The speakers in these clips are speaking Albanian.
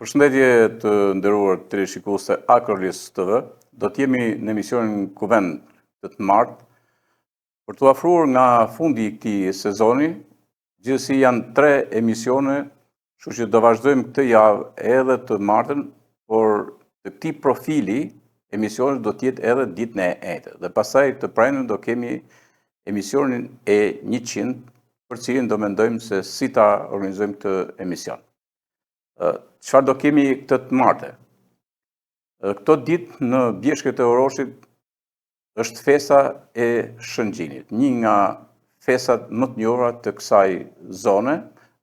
Përshëndetje të nderuar teleshikues të Akrolis TV. Do të jemi në emisionin Kuvend të martë për t'u ofruar nga fundi i këtij sezoni. Gjithsesi janë 3 emisione, kështu që do vazhdojmë këtë javë edhe të martën, por të këtij profili emisioni do të jetë edhe ditën e enjte. Dhe pastaj të premten do kemi emisionin e 100, për cilin do mendojmë se si ta organizojmë këtë emision. Çfarë do kemi këtë të martë? Këto ditë në bjeshkët e Oroshit është festa e Shëngjinit, një nga festat më të njohura të kësaj zone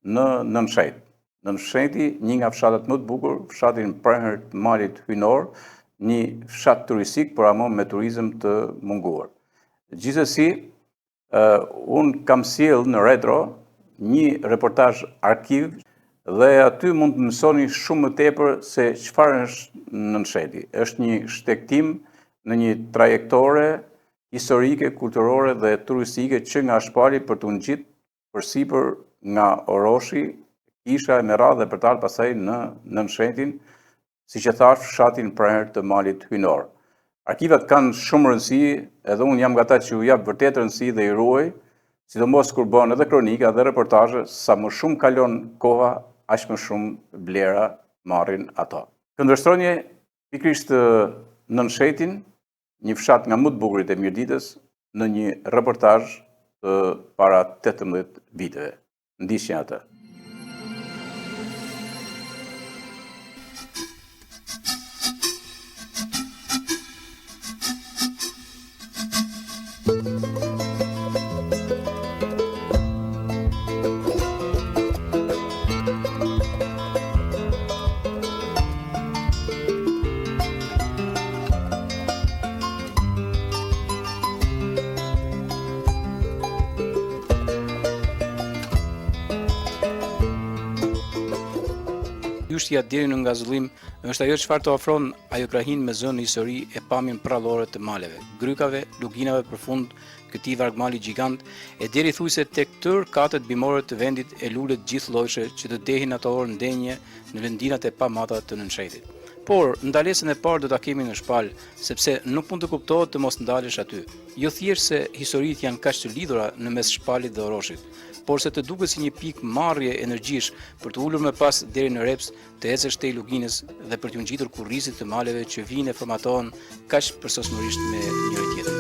në Nënshet. Nënsheti, një nga fshatat më të bukur, fshati në prehër të malit hyjnor, një fshat turistik, por ama me turizëm të munguar. Gjithsesi, unë kam sjell në Retro një reportazh arkiv dhe aty mund të mësoni shumë më tepër se çfarë është Nënsheti. Është një shtektim në një trajektore historike, kulturore dhe turistike që nga Shpali për të ngjit përsipër nga Oroshi, Kisha e Merradh dhe për të ardhur pastaj në Nënshetin, siç e thash, fshatin prehër të malit hyjnor. Arkivat kanë shumë rëndësi, edhe unë jam nga ata që u jap vërtet rëndësi dhe i ruaj, sidomos kur bën edhe kronika dhe reportazhe, sa më shumë kalon koha, aq më shumë vlera marrin ato. Këndvështronje pikërisht Nënshetin, një fshat nga më të bukurit e Mirditës, në një reportazh të para 18 viteve. Ndiqni atë. Hyrja deri në ngazullim është ajo çfarë të ofron ajo krahin me zënë histori e pamjen prallore të maleve, grykave, luginave përfund këtij vargmali gjigant e deri thujse tek tër katët bimore të vendit e lulet gjithllojshme që të dehin ato orë ndenje në lëndinat e pamata të Nënshetit. Por ndalesën e parë do ta kemi në Shpal, sepse nuk mund të kuptohet të mos ndalesh aty. Jo thjesht se historitë janë kaq të lidhura në mes Shpalit dhe Oroshit, por se të duket si një pikë marrje energjish për të ulur më pas deri në Reps, të ecësh tej Luginës dhe për t'u ngjitur kurrizit të maleve që vinë e formatohen kaq përsosmërisht me njëri tjetrin.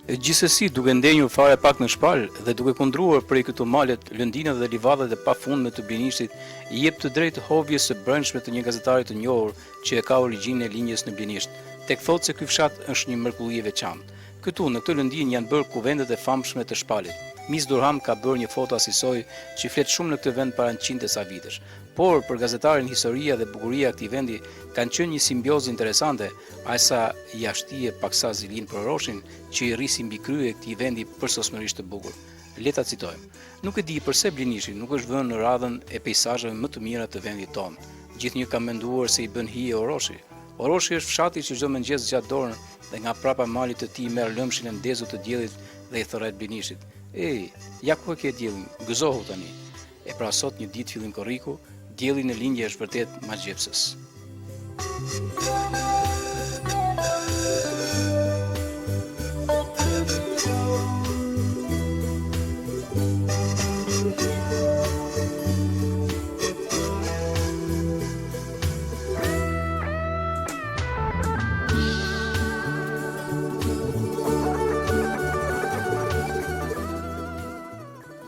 Gjithsesi, duke ndenjur fare pak në Shpal dhe duke kundruar prej këto malet, lëndinat dhe livadët e pafundme të Blenishtit, i jep të drejtë hovjes së brendshme të një gazetari të njohur që e ka origjinën e linjës në Blenisht, tek thotë se ky fshat është një mrekulli e veçantë. Këtu në këtë lëndinë janë bërë kuvendet e famshme të Shpalit. Miss Durham ka bërë një foto asisoj që flet shumë në këtë vend para 100 sa vitesh. Por për gazetarin historia dhe bukuria e këtij vendi kanë qenë një simbiozë interesante, aqsa jashtëtie paksa zilin për Oroshin që i rrisi mbi krye e këtij vendi përsosmërisht të bukur. Le ta citojmë. Nuk e di pse Blenishti nuk është vënë në radhën e peizazheve më të mira të vendit tonë. Gjithnjë ka menduar se i bën hije Oroshi. Oroshi është fshati që çdo mëngjes zgjat dorën dhe nga prapa malit të tij merr lëmshin e ndezur të diellit dhe i thërret Blenishtit. Ej, ja ku e ke diellin, gëzohu tani. E pra sot një ditë fillim korriku, dielli në lindje është vërtet magjepsës.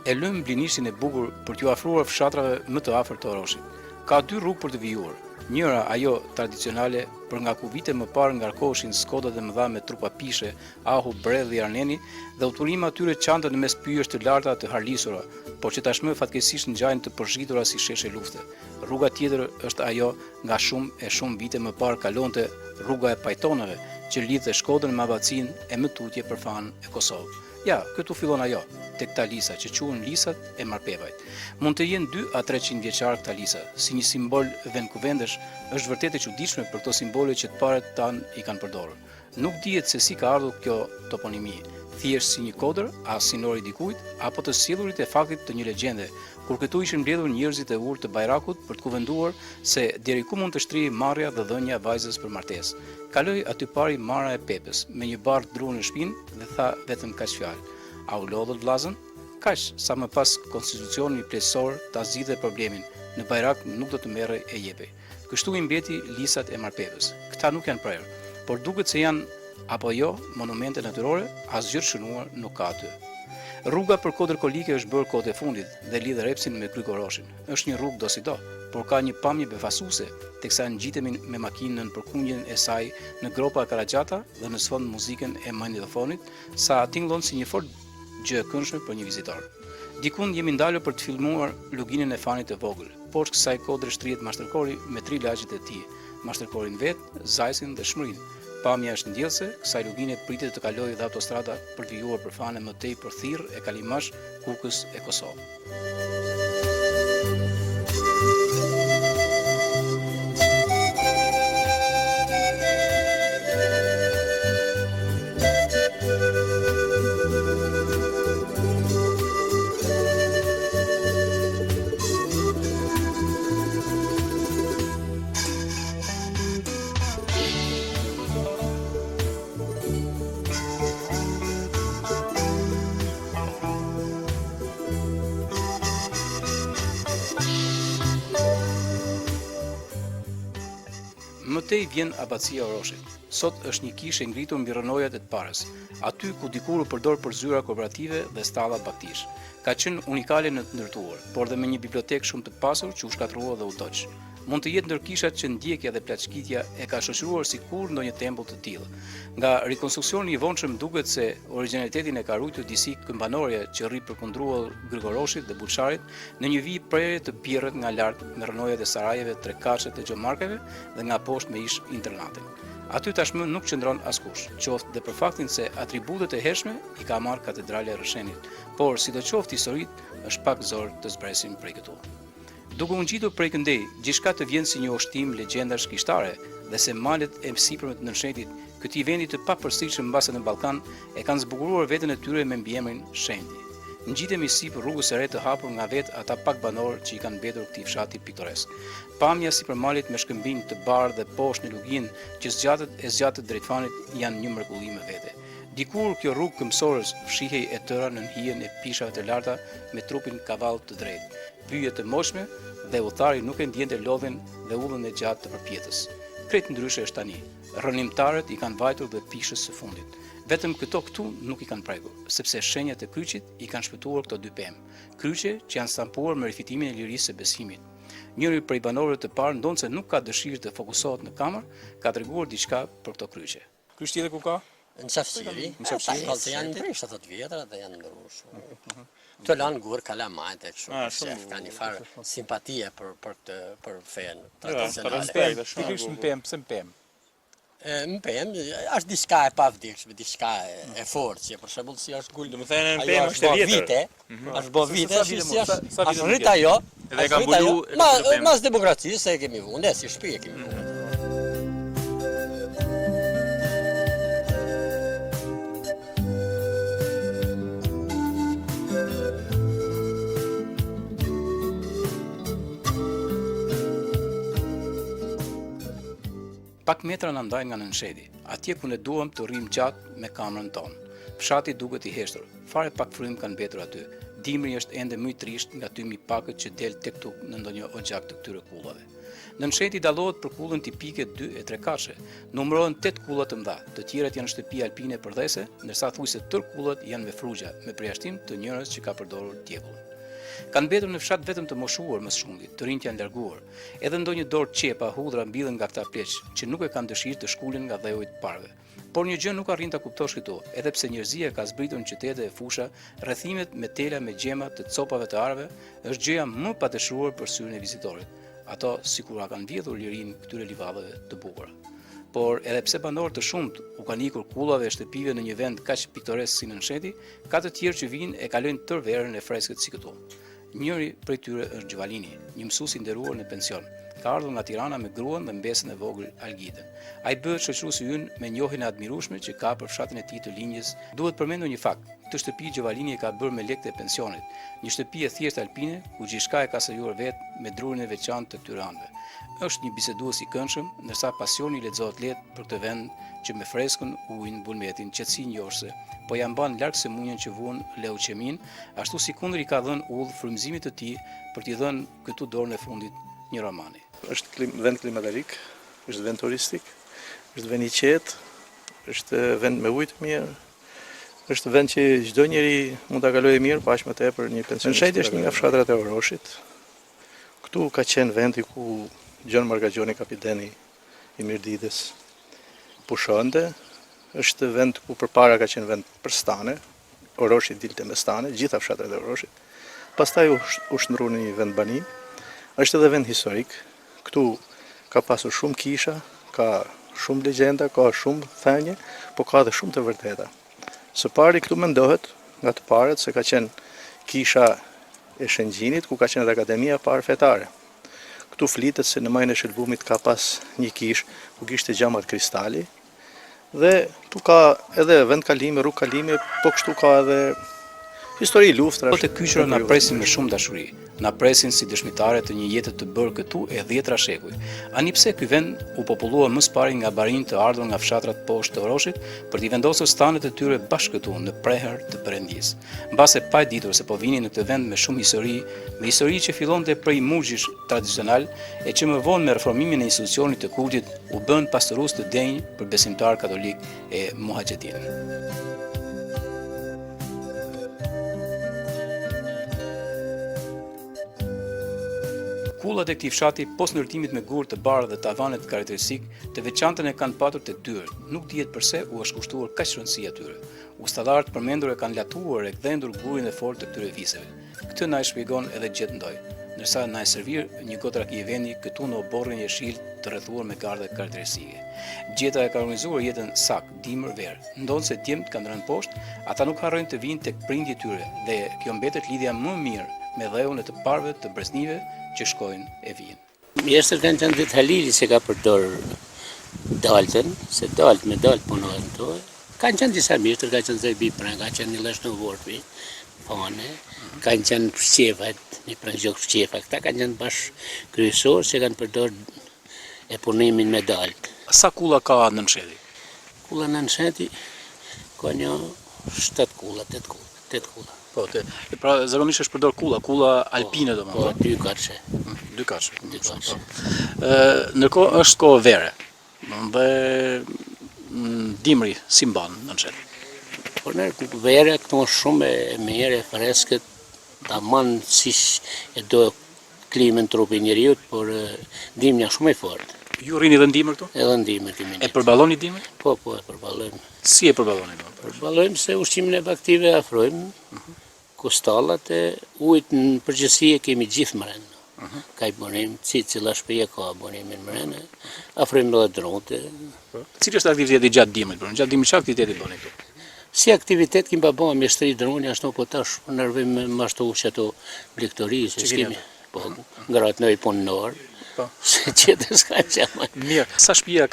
E lëm Blenishtin e bukur për t'u afruar fshatrave më të afërt të Oroshit. Ka 2 rrugë për të vijuar. Njëra ajo tradicionale, për nga ku vite më parë ngarkoheshin skodat e mëdha me trupa pishe, ahu, bredh dhe arneni, dhe utulima atyre çantën në mes pyjesh të larta të harlisura, por që tashmë fatkeqësisht ngjajnë të përzhitura si sheshe lufte. Rruga tjetër është ajo nga shumë vite më parë kalonte rruga e pajtonave, që lidhte Shkodrën me Abacinë e më tutje për fan e Kosovë. Ja, këtu fillon ajo, tek ta lisa që quhen lisat e marpevajt. Mund të jenë 2 a 300 vjeçar këta lisa, si një simbol vendkuvendesh, është vërtet e çuditshme për këto simbole që të parët tan i kanë përdorur. Nuk dihet se si ka ardhur kjo toponimi, thjesht si një kodër, as sinori dikujt, apo të sjellurit e faktit të një legjende, kur këtu ishin mbledhur njerëzit e urtë të Bajrakut për të kuvenduar se deri ku mund të shtrihej marrja dhe dhënia e vajzës për martesë. Kaloi aty pari Mara e Pepës, me një bardh dru në shpinë dhe tha vetëm kaq fjalë. A u lodhët vllazën? Kaq sa më pas konstitucioni plotësor ta zgjidhte problemin. Në Bajrak nuk do të merrej e jepej. Kështu i mbeti lisat e Marpevës. Këta nuk janë prerë, por duket se janë apo jo monumente natyrore, asgjë shënuar nuk ka aty. Rruga për Kodër Kolike është bërë kohët e fundit dhe lidh Repsin me Krykoroshin. Është një rrugë do si do, por ka një pamje befasuese, teksa ngjitemi me makinën në përkundjen e saj në gropa Karagjata dhe në sfond muzikën e magnetofonit, sa tingëllon si një fort gjë e këndshme për një vizitor. Dikun jemi ndalur për të filmuar luginën e fanit të vogël. Poshtë kësaj kodre shtrihet mashtërkori me 3 lagjet e tij, mashtërkorin vet, zajsin dhe shmërin. Pamja është ndjellse, kësaj lugine pritet të kalojë dhe autostrada për të vijuar për fane më tej për Thirr e Kalimash, Kukës e Kosovë. Mëtej vjen abacia Oroshit. Sot është një kishë e ngritur mbi rrënojat e të parës, aty ku dikur u përdor për zyra kooperative dhe stalla baktish. Ka qenë unikale në të ndërtuar, por dhe me një bibliotekë shumë të pasur që u shkatrua dhe u doq. Mund të jetë ndër kishat që ndjekja dhe plaçkitja e ka shoqëruar sikur ndonjë tempull të tillë. Nga rikonstruksioni i vonshëm duket se origjinalitetin e ka ruajtur disi këmbanorje që rri përkundruar Grigoroshit dhe Bulçarit në një vijë prerje të pirret nga lart me rrënojat e sarajeve, trekaçet e gjomarkeve dhe nga poshtë me ish internatin. Aty tashmë nuk qëndron askush, qoftë dhe për faktin se atributet e hershme i ka marrë katedrale e Rrëshenit, por sidoqoftë historitë është pak zor të zbresim prej këtu. Duke u ngjitur prej këndej, gjithçka të vjen si një ushtim legjendash kishtare dhe se malet e sipërme të Nënshetit, këtij vendi të papërstishëm mbase në Ballkan, e kanë zbukuruar veten e tyre me mbiemrin Shenjti. Ngjitemi sipër rrugës së re të hapur nga vet ata pak banorë që i kanë mbetur këtij fshati piktoresk. Pamja sipër malit me shkëmbinj të bardhë dhe poshtë në luginë që zgjatet drejt fanit janë një mrekulli me vete. Dikur kjo rrugë këmbësorës fshihej e tëra në hijen e pishave të larta me trupin kavall të drejtë, pyje të moshme dhe udhëtari nuk e ndjente lodhen dhe udhën e gjatë të përpjetës. Krejt ndryshe është tani. Rrënimtarët i kanë vajtur dhe pishës së fundit. Vetëm këto këtu nuk i kanë prekur, sepse shenjat e kryqit i kanë shpëtuar këto dy pemë. Kryqe që janë stampuar me rifitimin e lirisë së besimit. Njëri prej banorëve të parë ndonse nuk ka dëshirë të fokusohet në kamër, ka treguar diçka për këto kryqe. Kryq tjetër ku ka? Në qafësiri, shkallë janë ndryshë 70 vjetra dhe janë ndërru shumë. Të lanë gurë kalamajt e kështu, ka një farë simpatie për fenë tradicionale. Pikërisht në pemë, pse në pemë? Më pemë, është diçka e pavdikshme, diçka e fortë, që për shembull si është gull. Domethënë në pemë është e vjetër. Është bo vite, është rrit ajo. Edhe ka mbulu mas demokracisë se e kemi vunde, si shtëpi e kemi vunde. Pak metra na ndaj nga Nënsheti, atje ku ne duam të rrim gjatë me kamrën tonë. Fshati duket i heshtur, fare pak frymë kanë mbetur aty. Dimri është ende më i trisht nga tymi pakët që del tek tuk në ndonjë oxhak të këtyre kullave. Nënsheti dallohet për kullën tipike 2 e 3 kaçe. Numërohen 8 kulla të mëdha, të tjerat janë shtëpi alpine përdhese, ndërsa thujse tërë kullat janë me frugja, me përjashtim të njërës që ka përdorur djegulli. Kanë mbetur në fshat vetëm të moshuar më së shumti, të rinjt janë larguar. Edhe ndonjë dorë qepa hudhra mbillen nga këta pleq, që nuk e kanë dëshirë të shkulin nga dheu i të parëve. Por një gjë nuk arrin ta kuptosh këtu, edhe pse njerëzia ka zbritur në qytete e fusha, rrethimet me tela me gjema të copave të arëve është gjëja më pa dëshuar për syrin e vizitorit. Ato sikur a kanë vjedhur lirinë këtyre livadave të bukura. Por edhe pse banorë të shumt u kanë ikur kullave e shtëpive në një vend kaq piktoresk si Nënsheti, ka të tjerë që vinë e kalojnë tërë verën e freskët si këtu. Njëri prej tyre është Gjuvalini, një mësues i nderuar në pension. ka ardhur nga Tirana me gruan dhe mbesën e vogël Algidën. Ai bëhet shoqëruesi ynë me njohjen e admirueshme që ka për fshatin e tij të linjës. Duhet përmendur një fakt. Këtë shtëpi Gjovalini e ka bërë me lekët e pensionit, një shtëpi e thjeshtë alpine ku gjithçka e ka sejuar vetë me drurin e veçantë të këtyre anëve. Është një bisedues i këndshëm, ndërsa pasioni lexohet lehtë për këtë vend që me freskën, ujin, bulmetin, qetësinë njohëse, po ja mban larg sëmundjen që vuan leuqemin, ashtu si kundër i ka dhënë udhë frymëzimit të tij për t'i dhënë këtu dorën e fundit një romani. Është vend klimaterik, është vend turistik, është vend i qetë, është vend me ujë të mirë, është vend që çdo njeri mund ta kalojë mirë, pa aq më tepër një pensionist. Shajti është një nga fshatrat e Oroshit. Këtu ka qenë vendi ku Gjon Margagjoni, kapiteni i Mirditës, pushonte. Është vend ku përpara ka qenë vend për stane, Oroshi dilte me stane, gjitha fshatrat e Oroshit. Pastaj u shndrua në një vend bani. Është edhe vend historik. Këtu ka pasur shumë kisha, ka shumë legjenda, ka shumë thënie, po ka edhe shumë të vërteta. Së pari këtu mendohet nga të parët se ka qenë kisha e Shëngjinit, ku ka qenë edhe akademia e parë fetare. Këtu flitet se në majën e Shëlbumit ka pas një kishë ku kishte gjamat kristali, dhe tu ka edhe vend kalimi, rrugë kalimi, po kështu ka edhe histori luftra. Po të kyçura na presin me shumë dashuri. Na presin si dëshmitare të një jete të bërë këtu e 10 shekuj. Ani pse ky vend u popullua më së pari nga barinë të ardhur nga fshatrat poshtë të Oroshit për t'i vendosur stanet e tyre bashkë këtu në prehër të Perëndisë. Mbase pa e ditur se po vinin në këtë vend me shumë histori, me histori që fillonte prej muzhish tradicional e që më vonë me reformimin e institucionit të kultit u bën pastrues të denj për besimtar katolik e muhaxhetin. Kullat e këtij fshati, pos ndërtimit me gur të bardhë dhe tavanet karakteristik, të veçantën e kanë patur të dyrë. Nuk dihet pse u është kushtuar kaq rëndësi atyre. Ustallarët përmendur e kanë latuar e kdhendur gurin e fortë të këtyre viseve. Këtë na e shpjegon edhe Gjet Ndoj, ndërsa na e servir një gotë raki i vendi këtu në oborrin jeshil të rrethuar me gardhe karakteristike. Gjeta e ka organizuar jetën sak, dimër, verë. Ndonë se djemt kanë rënë poshtë, ata nuk harrojnë të vinë tek prindjet e tyre dhe kjo mbetet lidhja më mirë me dheun e të parëve të breznive që shkojnë e vijnë. Mjeshtër kanë qenë ditë Halili se ka përdor daltën, se dalt me dalt punohen këtu. Kanë qenë disa mjeshtër, ka qenë Zerbi Prang, ka qenë një lëshnë vorpi, fane, kanë qenë Shqefat, një prang gjok Shqefa, këta kanë qenë bashkë kryesor se kanë përdor e punimin me dalt. Sa kulla ka në nsheti? Kulla në nsheti ka një 7 kulla, 8 kulla. Po, pra zakonisht është përdor kulla alpine domethënë. Po, 2 kaçe. 2 kaçe. 2 kaçe. Ndërkohë është kohë vere. Dhe dimri si mban në nxet. Por në vere këtu është shumë e mirë, e freskët, tamam siç e do klimën trupi njeriut, por dimri është shumë i fortë. Ju rrini edhe në dimër këtu? Edhe në dimër kemi. E përballoni dimër? Po, e përballojmë. Si e përballoni? Përballojmë se ushqimin e baktive afrojmë, kustallat e ujit në përgjithësi e kemi gjithë mrenë. Ka i bonim, cila shtëpi ka bonimin mrenë, afrojmë edhe dronte. Cili është aktiviteti gjatë dimrit? Gjatë dimrit çfarë aktiviteti bëni këtu? Si aktivitet kemi pa bën mjeshtri droni ashtu, po tash nervim me ashtu që ato blegtori se kemi. Po, gratë në i punënor. Se qëtër s'ka qema. Mirë, sa shtëpia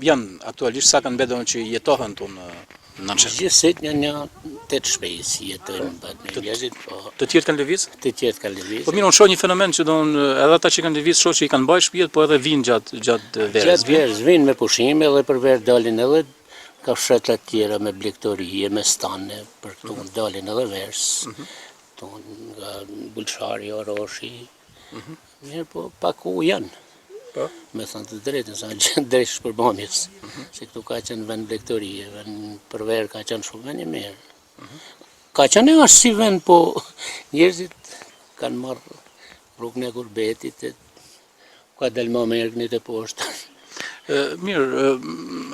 janë aktualisht, sa kanë mbetur që jetohen tu në nxet? Gjithsej një 8 shtëpi jetojnë në vjezit, po. Të tjerë kanë lëviz? Të tjerë kanë lëviz. Po mirë, unë shoh një fenomen që edhe ata që kanë lëviz shoh që i kanë mbajtur shtëpiat, po edhe vinë gjatë verës. Gjatë verës vinë me pushime edhe për verë dalin edhe ka fshatra tjera me blegtorie, me stane, për këtu dalin edhe verës. Këtu nga Bulçari, Oroshi. Mirë, po pak u janë. Me thënë të drejtën, sa në drejtë shpërbamjes. Se këtu ka qenë vend blegtorie, vend për verë ka qenë shumë vend i mirë. Ka qenë e ashtë si vend, po njerëzit kanë marrë rrugën e Gurbetit, ka del më mirë një të poshtë. Mirë,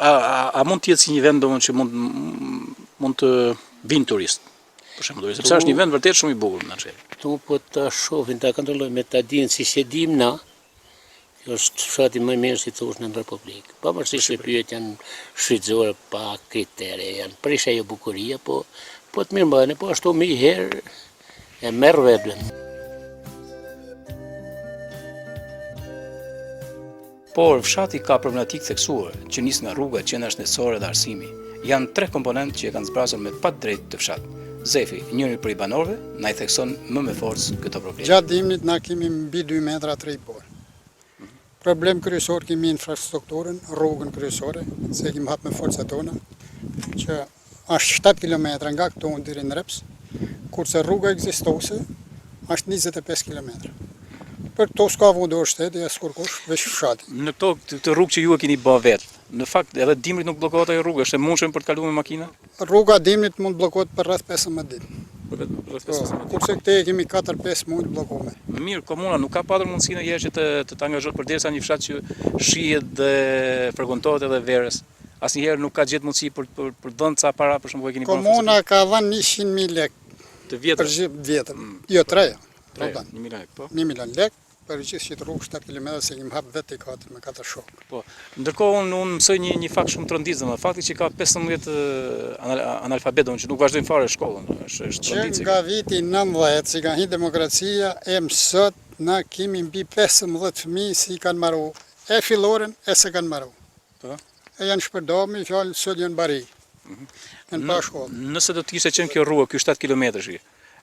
a mund t'jetë si një vend domon që mund të vinë turistë? Për shembull, sepse është një vend vërtet shumë i bukur në Nxet. Tu po ta shohin, ta kontrollojmë me ta dinë si e dim na. Kjo është fshati më i mirë si thosh në Republikë. Pavarësisht se pyetjet janë shfrytzuar pa kritere, janë prish ajo bukuria, po të mirë mbajnë, po ashtu më herë e merr vetën. Por fshati ka problematikë theksuar që nis nga rruga, qendra shëndetësore dhe arsimi. Janë 3 komponentë që e kanë zbrasur me padrejtë të fshat. Zefi, njëri prej banorëve, na i thekson më me forcë këto probleme. Gjatë dimnit na kemi mbi 2 metra 3 por. Problem kryesor kemi infrastrukturën, rrugën kryesore, se kemi hap me forcat tona, që është 7 km nga këtu deri në Reps, kurse rruga ekzistuese është 25 km. Për këto s'ka vendosur shteti as kurkush, veç fshati. Në këtë rrugë që ju e keni bë vetë, në fakt edhe dimrit nuk bllokohet ajo rrugë, është e mundshme për të kaluar me makina? Rruga dimrit mund bllokohet për rreth 15 ditë. Kurse këte kemi 4-5 muaj të bllokuar. Mirë, komuna nuk ka patur mundësinë që të angazhohet përderisa një fshat që shihet dhe frekuentohet edhe verës. Asnjëherë nuk ka gjetë mundësi për dhënë ca para, për shembull e keni bërë. Komuna ka dhënë 100.000 lekë të vjetër. Për vjetër. Jo 3. 1 milion lekë, po. 1 milion lekë për gjithë që rrugë 7 km se kemi hap vetë katër me 4 shok. Po. Ndërkohë unë mësoj një fakt shumë të rëndësishëm, fakti që ka 15 analfabetë që nuk vazhdojnë fare shkollën, është rëndësishme. Nga viti 90, si ka hi demokracia, sot na kemi mbi 15 fëmijë si kanë marru e filloren e se kanë marru. Po. E janë shpërdomi, fjalë sot janë bari. Në pa shkollë. Nëse do të kishte qenë kjo rrugë, ky 7 kilometrash,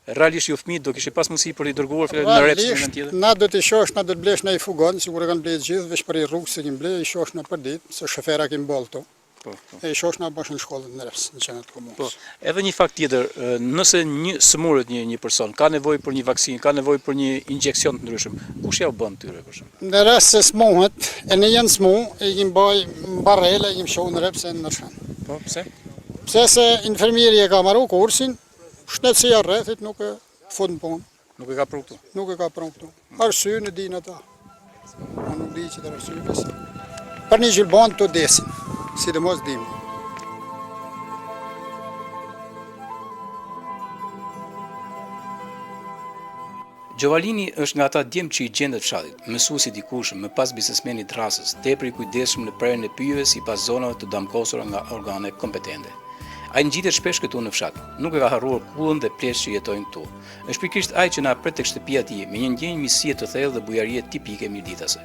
realisht ju fëmijët do kishte pas mundësi për i dërguar në Reps në vend tjetër. Na do të shosh, na do të blesh në i fugon, sigur e kanë blejë gjithë, veç për i rrugë se kemi blejë, i shosh në për ditë, se shofera kemi bollë këtu. Po. E i shosh na bosh në shkollën në Reps, në qendër të komunës. Po. Edhe një fakt tjetër, nëse sëmurët një person ka nevojë për një vaksinë, ka nevojë për një injeksion të ndryshëm, kush ja u bën tyre për shemb? Në rast se smuhet, e në janë smu, e kemi baj barrela, e kemi shoh në Reps e në Nërshën. Po, pse? Pse se infermieri e ka marru kursin, shtetësia rrethit nuk e fut në punë. Nuk e ka pru këtu? Nuk e ka pru këtu. Arsye në dinë ata. A nuk di që të arsye pëse. Për një gjilban të desin, si dhe mos dimni. Gjovalini është nga ata djemë që i gjendet fshatit, mësuesi dikush më pas biznesmenit rasës, tepër i kujdesshëm në prerjen e pyjeve sipas zonave të damkosura nga organe kompetente. Ai ngjitet shpesh këtu në fshat, nuk e ka harruar kullën dhe pleshë që jetojnë këtu. Është pikërisht ai që na pret tek shtëpia e tij me një ndjenjë misie të thellë dhe bujarie tipike mirëditase.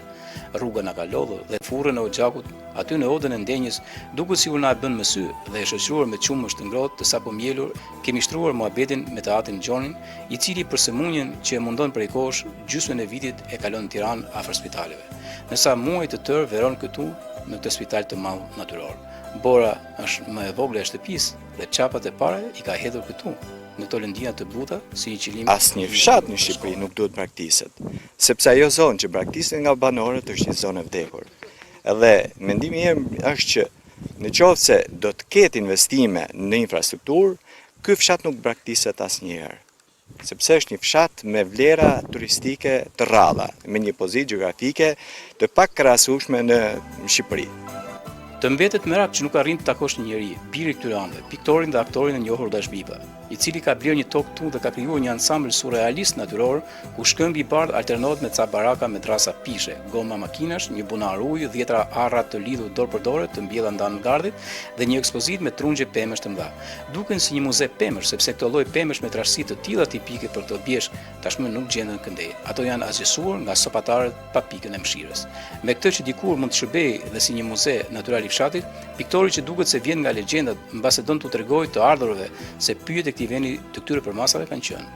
Rruga na ka lodhur dhe furrën e Oxhakut, aty në odën e ndenjës, duket sikur na e bën me sy dhe e shoqëruar me qumësht të ngrohtë të sapo mbjelur, kemi shtruar muhabetin me të atin Gjonin, i cili për sëmundjen që e mundon prej kohësh, gjysmën e vitit e kalon në Tiranë afër spitaleve. Në sa muaj të tërë veron këtu në këtë spital të madh natyror. Bora është më e vogël e shtëpisë dhe çapat e para i ka hedhur këtu, në këto lëndina të buta si një qilim. Asnjë fshat në Shqipëri nuk duhet braktiset, sepse ajo zonë që braktiset nga banorët është një zonë e vdekur. Edhe mendimi im është që në qoftë se do të ketë investime në infrastrukturë, ky fshat nuk braktiset asnjëherë. Sepse është një fshat me vlera turistike të rralla, me një pozitë gjeografike të pakkrahasueshme në Shqipëri. Të mbetet merak që nuk arrin të takosh një njeri, biri këtyre anëve, piktorin dhe aktorin e njohur Dash Biba, i cili ka blerë një tokë këtu dhe ka krijuar një ansambël surrealist natyror, ku shkëmbi i bardh alternohet me ca baraka me drasa pishe, goma makinash, një bunar ujë, 10 arra të lidhur dorë për dorë të mbjella ndan gardit dhe një ekspozitë me trungje pemësh të mëdha. Duken si një muze pemësh, sepse këto lloj pemësh me trashësi të tilla tipike për këto bjeshk tashmë nuk gjenden këndej. Ato janë azgjesuar nga sopatarët pa pikën e mëshirës. Me këtë që dikur mund të shërbejë dhe si një muze natyral i fshatit, piktori që duket se vjen nga legjendat, mbase don t'u tregojë të ardhurëve se pyjet e këtij vendi të këtyre përmasave kanë qenë.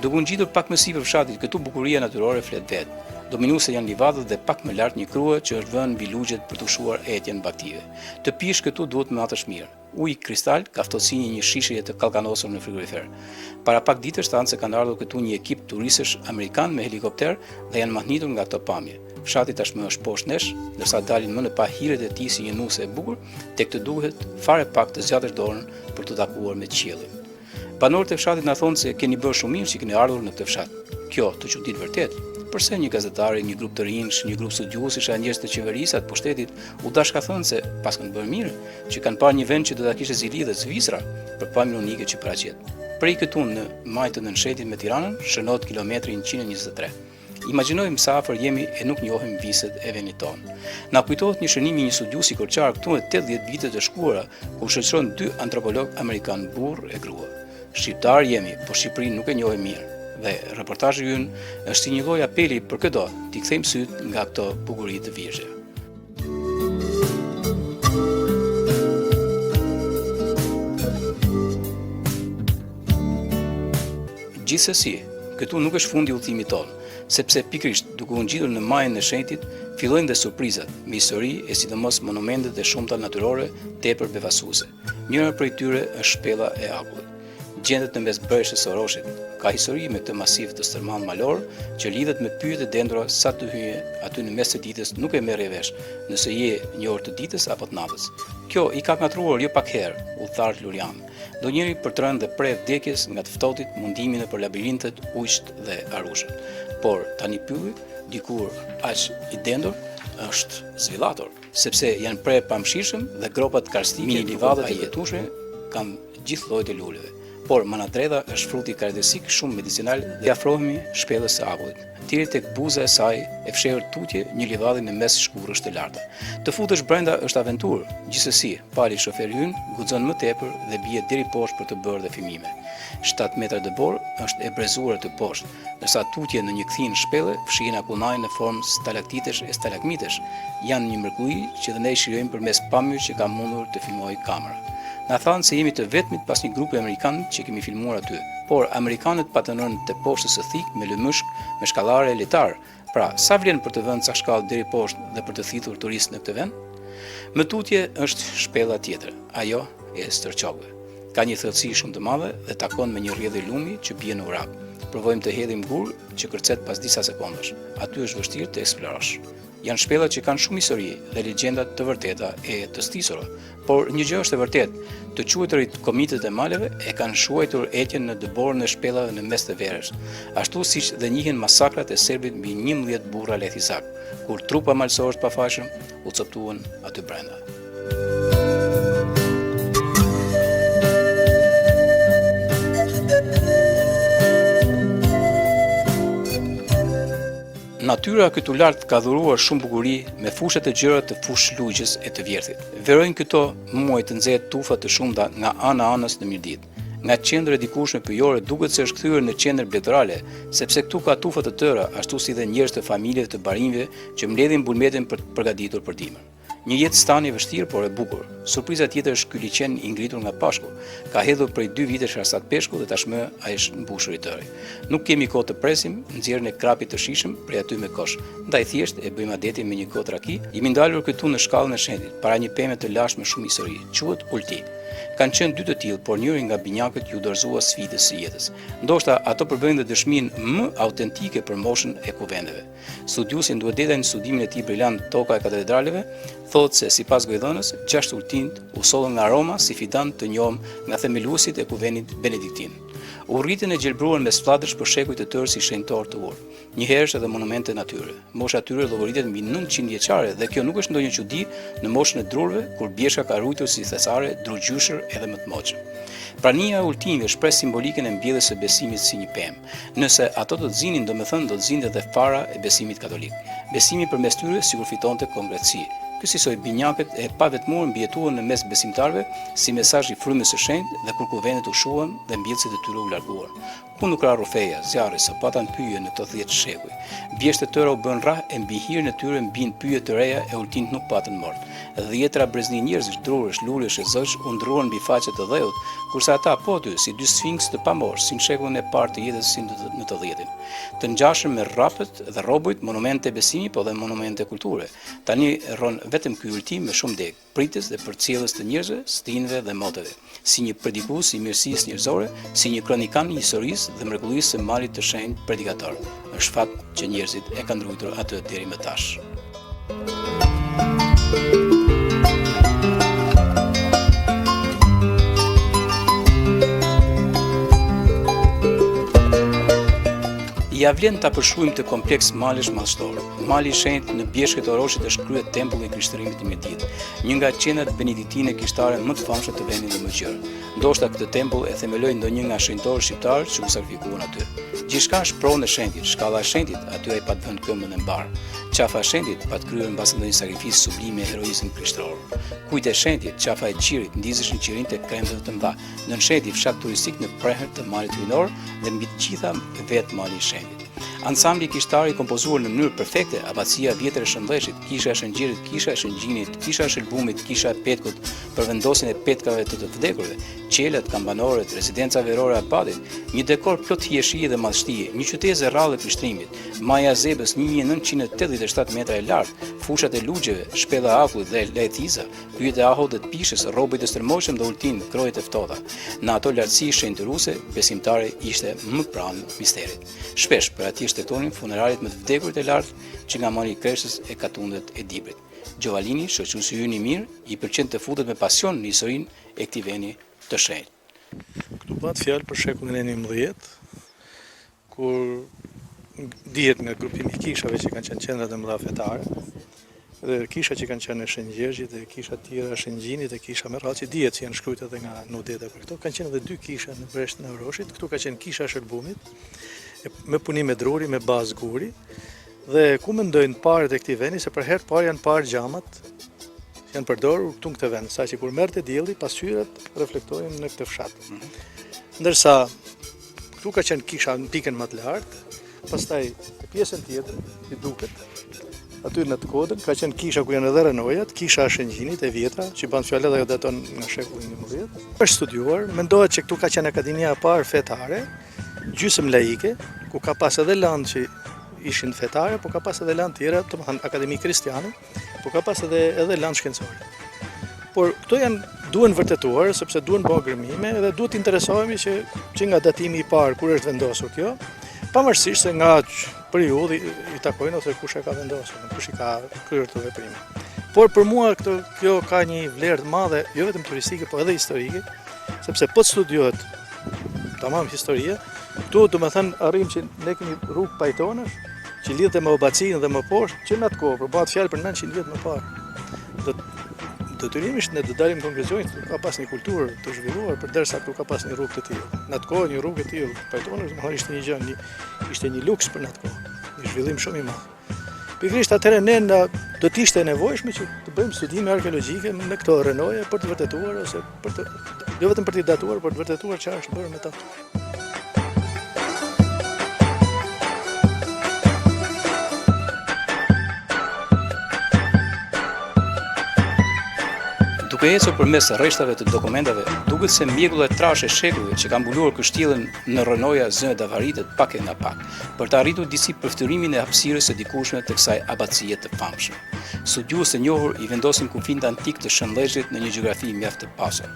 Duke u ngjitur pak më sipër fshatit, këtu bukuria natyrore flet vet. Dominuese janë livadët dhe pak më lart një krye që është vënë mbi lugjet për të ushuar etjen baktive. Të pish këtu duhet me atësh mirë. Uji kristal ka ftohësi një shisheje të kallkanosur në frigorifer. Para pak ditësh thanë se kanë ardhur këtu një ekip turistësh amerikan me helikopter dhe janë mahnitur nga këto pamje. Fshati tashmë është poshtë nesh, ndërsa dalin më në pa hiret e tij si një nuse e bukur, tek të duhet fare pak të zgjatësh dorën për të takuar me qiellin. Banorët e fshatit na thonë se keni bërë shumë mirë që keni ardhur në këtë fshat. Kjo të çudit vërtet. Përse një gazetari, një grup të rinj, një grup studiuesish, njerëz të qeverisë të pushtetit u dashka thënë se pas kanë bërë mirë, që kanë parë një vend që do ta kishte zili dhe Zvicra për pamjen unike që paraqet. Prej këtu në majtë të nënshetit me Tiranën shënohet kilometri 123. Imagjinojmë sa afër jemi e nuk njohim viset e vendit tonë. Na kujtohet një shënim i një studiuesi korçar këtu në 80 vite të shkuara, ku shoqëron 2 antropolog amerikan, burr e grua. Shqiptar jemi, por Shqipërinë nuk e njohim mirë. Dhe reportazhi ynë është si një lloj apeli për këto, t'i kthejmë syt nga këto bukuri të vjeçë. Gjithsesi, këtu nuk është fundi udhëtimit tonë, sepse pikërisht duke u ngjitur në majën e shenjtit, fillojnë dhe surprizat me histori e sidomos monumentet e shumta natyrore tepër befasuese. Njëra prej tyre është shpella e Akullit. Gjendet në mes bërshës së Roshit. Ka histori me këtë masiv të stërman malor që lidhet me pyjet e dendura sa të hyje aty në mes të ditës nuk e merr vesh nëse je një orë të ditës apo të natës. Kjo i ka ngatruar jo pak herë udhëtarët Lurian. Ndonjëri për të rënë dhe prej vdekjes nga të ftohtit mundimin për labirintet, ujqt dhe arushët. Por tani pylli, dikur aq i dendur, është zvillator, sepse janë prej pamshirshëm dhe gropat karstike, mini livadët e jetueshme kanë gjithë llojet e luleve. Por manadreda është fruti karakteristik shumë medicinal dhe afrohemi shpellës së Akullit. Deri tek buza e saj e fshehur tutje një livadhe në mes shkurrësh të larta. Të futesh brenda është aventurë, gjithsesi, pali shoferi ynë guxon më tepër dhe bie deri poshtë për të bërë dhe filmime. 7 metra dëbor është e brezuar të poshtë, ndërsa tutje në një kthin shpelle fshihen akullnaj në formë stalaktitesh e stalagmitesh. Janë një mrekulli që dhe ne shijojmë përmes pamjes që ka mundur të filmojë kamera. Na thanë se jemi të vetmit pas një grupi amerikan që kemi filmuar aty, por amerikanët patën rënë te poshtës së thik me lëmëshk me shkallare letar. Pra, sa vlen për të vënë ca shkallë deri poshtë dhe për të thithur turistë në këtë vend? Më tutje është shpella tjetër, ajo e stërçokëve. Ka një thellësi shumë të madhe dhe takon me një rrjedhë lumi që bie në urak. Provojmë të hedhim gur që kërcet pas disa sekondash. Aty është vështirë të eksplorosh. Janë shpella që kanë shumë histori dhe legjenda të vërteta e të stisura, por një gjë është e vërtetë, të quajturit komitet e maleve e kanë shuajtur etjen në dëborën e shpellave në mes të verës, ashtu siç dhe njihen masakrat e serbit mbi 11 burra lethisak, kur trupa malsorës pafashëm u coptuan aty brenda. Natyra këtu lart ka dhuruar shumë bukuri me fushat e gjëra të fushë lugjës e të vjerthit. Verojnë këto muaj të nxehtë tufa të shumta nga ana anës në mirëditë. Nga qendra e dikushme pyjore duket se është kthyer në qendër bletërale, sepse këtu ka tufa të tëra, ashtu si dhe njerëz të familjeve të barinjve që mbledhin bulmetin për të përgatitur për dimër. Një jetë stani e vështirë, por e bukur. Surpriza tjetër është ky liçen i ngritur nga pashku. Ka hedhur prej 2 vitesh rasat peshku dhe tashmë ai është mbushur i tëri. Nuk kemi kohë të presim nxjerrjen e krapit të shishëm prej aty me kosh. Ndaj thjesht e bëjmë adetin me një kotë raki. Jemi ndalur këtu në shkallën e shenjtit, para një peme të lashme shumë histori. Quhet Ulti. Kanë qenë 2 të tillë, por njëri nga binjakët ju dorëzua sfidës së jetës. Ndoshta ato përbëjnë dhe dëshminë më autentike për moshën e kuvendeve. Studiuesi duhet të në studimin e tij brillant toka e katedraleve, thotë se sipas gojdhënës, 6 ultinj u sollën nga Roma si fidant të njohur nga themeluesit e kuvendit benediktin. U rritën e gjelbruar me sflatësh për shekuj të tërë si shenjtor të urë. Njëherë edhe monumente natyre. Mosha e tyre llogaritet mbi 900 vjeçare dhe kjo nuk është ndonjë çudi në moshën e drurve kur bjeshka ka rujtur si thesare, drugjyshër edhe më të moçëm. Prania e ultinjve shpreh simbolikën e mbjelljes së besimit si një pemë. Nëse ato do të zinin, domethënë do të zinte edhe fara e besimit katolik. Besimi përmes tyre sikur fitonte konkretësi. Ky sisoj binjakët e pavetmuar mbijetuan në mes besimtarëve si mesazh i frymës së shenjtë dhe kur kuvendet u shuan dhe mbjellësit e tyre u larguan. Ku nuk ra rufeja, zjarri, sopata në pyje në të 10 shekuj. Bjeshtë të tëra u bën rrah e mbi hirën e tyre mbin pyje të reja e ultinjt nuk patën mort. 10 brezni njerëzish, drurësh, lulësh e zogj u ndruan mbi faqet të dheut, kurse ata po aty si 2 sfinks të pamorsh, si në shekullin e parë të jetës si në të 10-tin. Të ngjashëm me rrapet dhe rrobujt, monumente besimi, po dhe monumente kulture. Tani rron vetëm ky ultim me shumë deg, pritës dhe përcjellës të njerëzve, stinëve dhe moteve, si një predikues i mirësisë njerëzore, si një kronikan i historisë dhe mrekullisë së malit të shenjtë predikator. Është fat që njerëzit e kanë ndruajtur atë deri më tash. Ja vlen ta përshkruajmë të kompleks malesh madhështor. Mali i shenjtë në bjeshkët e Roshit është krye tempulli i Krishtërimit të Mirëditë, një nga qendrat benediktine kishtare më të famshme të vendit dhe më gjerë. Ndoshta këtë tempull e themeloi ndonjë nga shenjtorët shqiptar që u sakrifikuan aty. Gjithçka është pronë e shenjtit, shkalla e shenjtit, aty ai pat vënë këmbën e mbar. Qafa e shenjtit pat kryer mbas ndonjë sakrifisë sublime heroizëm krishteror. Kujt e shenjtit, qafa e qirit ndizeshin qirinte kremve të mëdha. Nën shenjti fshat turistik në prehër të malit rinor dhe mbi të gjitha vet mali i shenjtit. Ansambli kishtar i kompozuar në mënyrë perfekte, abatësia vjetër e Shëndllëshit, kisha e Shëngjirit, kisha e Shëngjinit, kisha e Shëlbumit, kisha e Petkut për vendosjen e petkave të vdekurve, qelet, kambanoret, rezidenca verore e Apadit, një dekor plot hieshi dhe madhështie, një qytet e rrallë e Prishtrimit, Maja Zebës 1987 metra e lartë, fushat e lugjeve, shpella e akullit dhe lehtiza, pyjet e ahut dhe të pishës, robët e stërmojshëm dhe ultin, krojet e ftohta. Në ato lartësi shenjtëruese, besimtare ishte më pranë misterit. Shpesh për atij shtetonin funerarit më të vdekurit e lartë që nga mori kreshës e katundet e Dibrit. Gjovalini, shoqëruesi ynë i mirë, i pëlqen të futet me pasion në historinë e këtij vendi të shenjtë. Këtu bëhet fjalë për shekullin e 19, kur dihet nga grupimi i kishave që kanë qenë qendrat e mëdha fetare, dhe kisha që kanë qenë e Shëngjergjit, dhe kisha tjera e Shëngjinit, dhe kisha me radhë që dihet që janë shkruajtur edhe nga nodeta për këto, kanë qenë edhe 2 kisha në Breshtën e Roshit, këtu ka qenë kisha e Shërbumit, me punim me druri, me bazë guri, dhe ku mendojnë parët e këtij vendi se për herë parë janë parë xhamat që janë përdorur këtu në këtë vend, saqë kur merrte dielli, pasqyrat reflektojnë në këtë fshat. Ndërsa këtu ka qenë kisha në pikën më të lartë, pastaj në pjesën tjetër, i duket, aty në të kodën, ka qenë kisha ku janë edhe renojat, kisha e Shëngjinit e vjetra, që ban fjallë dhe jo daton nga shekullin 19. Është studiuar, mendohet që këtu ka qenë akademia e parë fetare, gjysmë laike, ku ka pas edhe lanë që ishin fetare, po ka pas edhe lanë tjera, të më thënë akademi kristiane, po ka pas edhe lanë shkencore. Por këto duhen vërtetuar, sepse duhen bërë gërmime, edhe duhet interesohemi që nga datimi i parë, kur është vendosur kjo, pavarësisht se nga periudhi i takojnë ose kush e ka vendosur, kush i ka kryer këto veprime. Por për mua kjo ka një vlerë të madhe, jo vetëm turistike, po edhe historike, sepse po të studiohet tamam historia, këtu do të thënë arrim që ne kemi rrugë pajtonesh, që lidhte me Obacinë dhe më poshtë, që në atë kohë, për bëhet fjalë për 900 vjet më parë. Detyrimisht ne do dalim konkluzion se ka pas një kulturë të zhvilluar përderisa këtu ka pas një rrugë të tillë. Në atë kohë një rrugë e tillë pajtonesh, domethënë ishte një gjë, ishte një luks për në atë kohë, një zhvillim shumë i madh. Pikërisht atëherë ne do të ishte nevojshme që të bëjmë studime arkeologjike në këto renoje për të vërtetuar ose jo vetëm për të datuar, por të vërtetuar çfarë është bërë me ta. Duke ecur përmes rreshtave të dokumentave, duket se mjekulla e trashë e shekullit që ka mbuluar kështjellën në rënoja zënë davaritet pak e nga pak, për të arritur disi përftyrimin e hapësirës së dikushme të kësaj abacie të famshme. Studiues të njohur i vendosin kufijt antik të Shënllezhit në një gjeografi mjaft të pasur.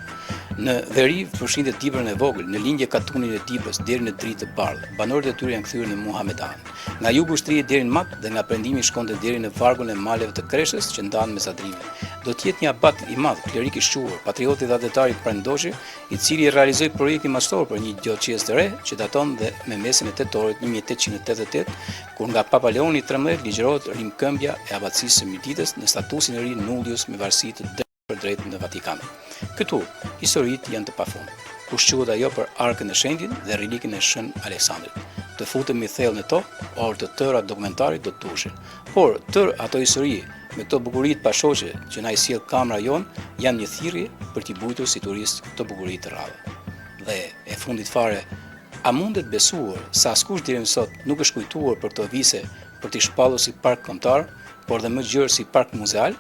Në veri përfshindet Dibrën e vogël, në lindje katunin e Dibrës deri në dritë të bardhë. Banorët e tyre janë kthyer në Muhamedan. Nga jugu shtrihet deri në Mat dhe nga perëndimi shkonte deri në vargun e maleve të Kreshës që ndahen me Zadrimin. Do të jetë një abat i madh, klerik i shquar, patrioti dhe adhetari i Prandoshi, i cili realizoi projektin mastor për një dioqez të re që daton dhe me mesin e tetorit 1888, kur nga Papa Leoni XIII ligjërohet rimkëmbja e abacisë së Miditës në statusin e ri nullius me varësi të për drejtë në Vatikan. Këtu, historitë janë të pafund. Ushquhet ajo për arkën e shenjtit dhe relikën e Shën Aleksandrit. Të futemi thellë në to, orë të tëra dokumentarit do të tushin. Por tërë ato histori me këto bukuritë pashoqe që na i sjell kamera jon janë një thirrje për t'i bujtur si turist këto bukuri të rralla. Dhe e fundit fare, a mundet besuar se askush deri më sot nuk është kujtuar për këto vise për t'i shpallur si park kombëtar, por dhe më gjerë si park muzeal?